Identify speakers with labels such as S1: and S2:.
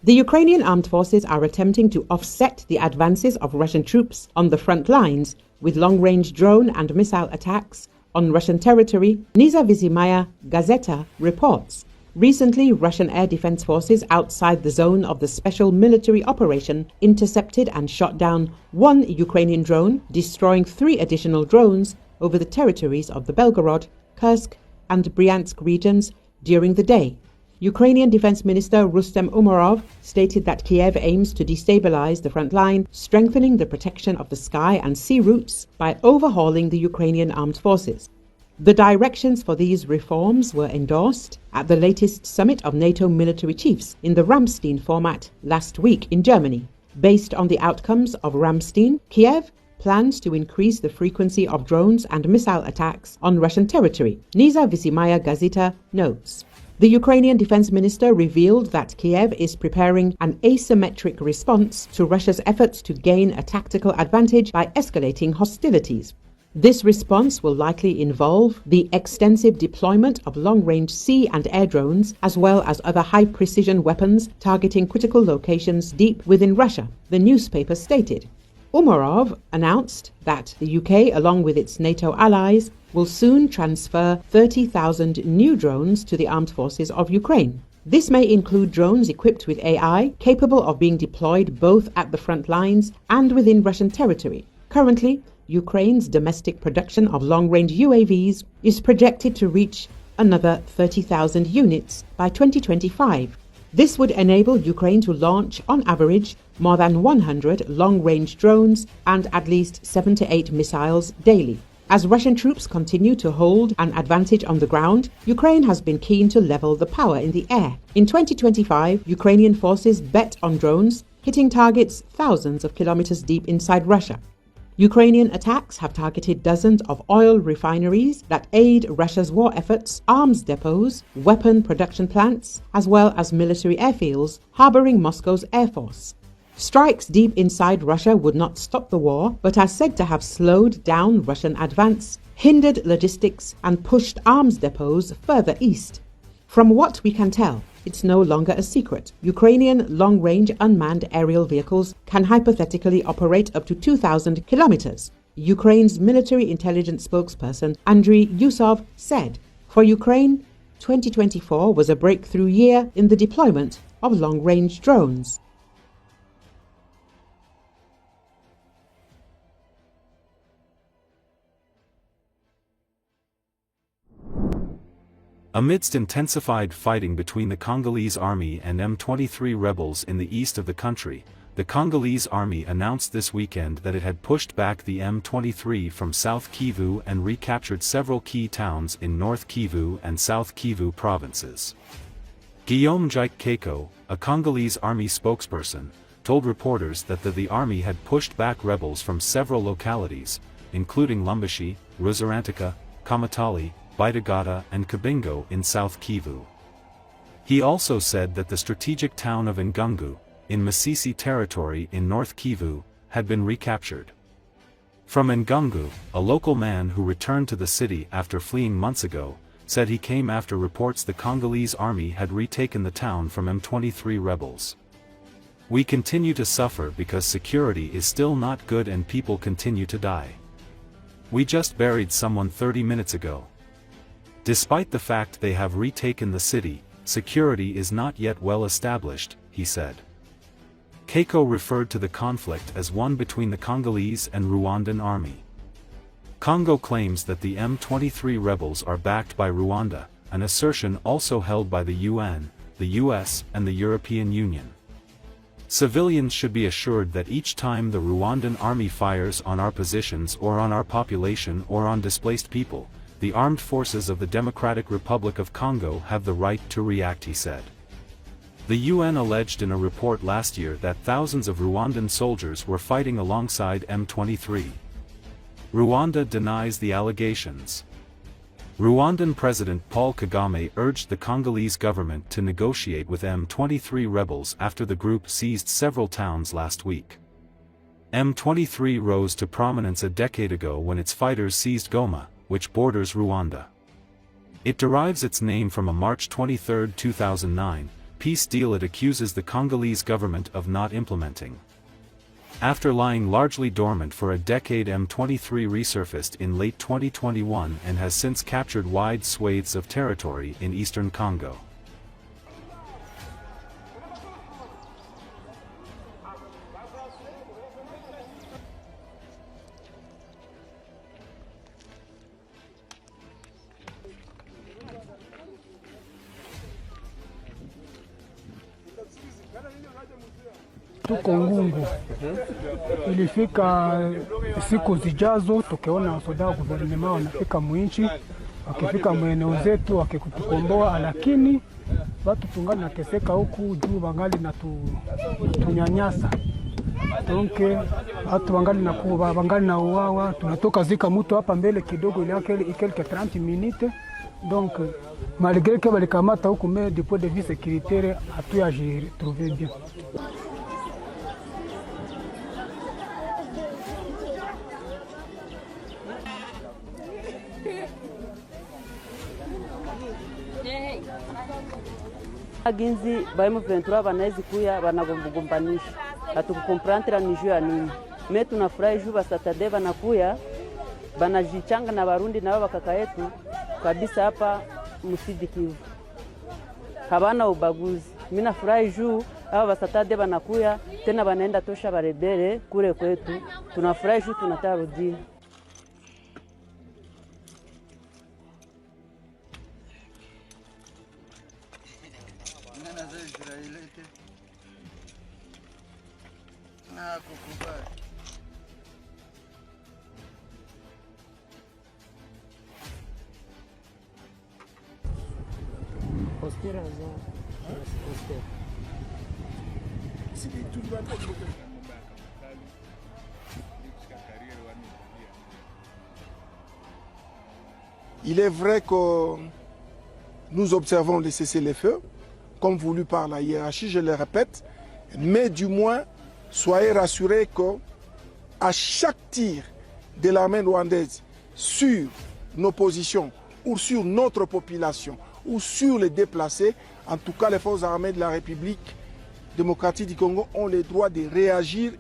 S1: The Ukrainian armed forces are attempting to offset the advances of Russian troops on the front lines with long-range drone and missile attacks on Russian territory, Nezavisimaya Gazeta reports. Recently, Russian air defense forces outside the zone of the special military operation intercepted and shot down one Ukrainian drone, destroying 3 additional drones over the territories of the Belgorod, Kursk, and Bryansk regions during the day. Ukrainian Defense Minister Rustem Umerov stated that Kiev aims to destabilize the front line, strengthening the protection of the sky and sea routes by overhauling the Ukrainian armed forces. The directions for these reforms were endorsed at the latest summit of NATO military chiefs in the Ramstein format last week in Germany. Based on the outcomes of Ramstein, Kiev plans to increase the frequency of drones and missile attacks on Russian territory, Nezavisimaya Gazeta notes. The Ukrainian defense minister revealed that Kiev is preparing an asymmetric response to Russia's efforts to gain a tactical advantage by escalating hostilities. This response will likely involve the extensive deployment of long-range sea and air drones, as well as other high-precision weapons targeting critical locations deep within Russia, the newspaper stated. Umerov announced that the UK, along with its NATO allies, will soon transfer 30,000 new drones to the armed forces of Ukraine. This may include drones equipped with AI, capable of being deployed both at the front lines and within Russian territory. Currently, Ukraine's domestic production of long-range UAVs is projected to reach another 30,000 units by 2025. This would enable Ukraine to launch, on average, more than 100 long-range drones and at least 7 to 8 missiles daily. As Russian troops continue to hold an advantage on the ground, Ukraine has been keen to level the power in the air. In 2025, Ukrainian forces bet on drones, hitting targets thousands of kilometers deep inside Russia. Ukrainian attacks have targeted dozens of oil refineries that aid Russia's war efforts, arms depots, weapon production plants, as well as military airfields harboring Moscow's air force. Strikes deep inside Russia would not stop the war, but are said to have slowed down Russian advance, hindered logistics, and pushed arms depots further east. From what we can tell, it's no longer a secret. Ukrainian long-range unmanned aerial vehicles can hypothetically operate up to 2,000 kilometers. Ukraine's military intelligence spokesperson Andriy Yusov said, "For Ukraine, 2024 was a breakthrough year in the deployment of long-range drones."
S2: Amidst intensified fighting between the Congolese army and M23 rebels in the east of the country, the Congolese army announced this weekend that it had pushed back the M23 from South Kivu and recaptured several key towns in North Kivu and South Kivu provinces. Guillaume Jike Keiko, a Congolese army spokesperson, told reporters that the army had pushed back rebels from several localities, including Lumbashi, Ruzarantika, Kamatali, Baitagata and Kabingo in South Kivu. He also said that the strategic town of Ngungu, in Masisi territory in North Kivu, had been recaptured. From Ngungu, a local man who returned to the city after fleeing months ago, said he came after reports the Congolese army had retaken the town from M23 rebels. "We continue to suffer because security is still not good and people continue to die. We just buried someone 30 minutes ago. Despite the fact they have retaken the city, security is not yet well established," he said. Keiko referred to the conflict as one between the Congolese and Rwandan army. Congo claims that the M23 rebels are backed by Rwanda, an assertion also held by the UN, the US, and the European Union. "Civilians should be assured that each time the Rwandan army fires on our positions or on our population or on displaced people, the armed forces of the Democratic Republic of Congo have the right to react," he said. The UN alleged in a report last year that thousands of Rwandan soldiers were fighting alongside M23. Rwanda denies the allegations. Rwandan President Paul Kagame urged the Congolese government to negotiate with M23 rebels after the group seized several towns last week. M23 rose to prominence a decade ago when its fighters seized Goma, which borders Rwanda. It derives its name from a March 23, 2009, peace deal it accuses the Congolese government of not implementing. After lying largely dormant for a decade, M23 resurfaced in late 2021 and has since captured wide swathes of territory in eastern Congo.
S3: Tuko Ngungu. Ilifika siku zijazo tukiona wasoda wa guvernema wanafika mwinchi, wakifika mweneo zetu wakikutukomboa, lakini watu tungana nateseka huku juu bangali na tunyanyasa. Donc watu bangali na uwawa, tunatoka zika mtu hapa mbele kidogo ile yake quelque 30 minutes. Donc malgré que balikamata huku mais du point de vue sécuritaire hatuya trouvé bien.
S4: Aginzi baimu ventura banaizi kuya banagombanisha hatukukomprantira niju ya nini. Me tunafurahi juu basatade banakuya banajichanga na Barundi nao bakaka yetu kabisa hapa Musidi Kivu. Habana ubaguzi. Mimi nafurahi juu hao basatade banakuya tena banaenda tosha barebere kule kwetu. Tunafurahi juu tunatarudia.
S5: Il est vrai que nous observons le cessez-le-feu, comme voulu par la hiérarchie, je le répète, mais du moins, soyez rassurés qu'à chaque tir de l'armée rwandaise sur nos positions ou sur notre population ou sur les déplacés, en tout cas les forces armées de la République démocratique du Congo ont le droit de réagir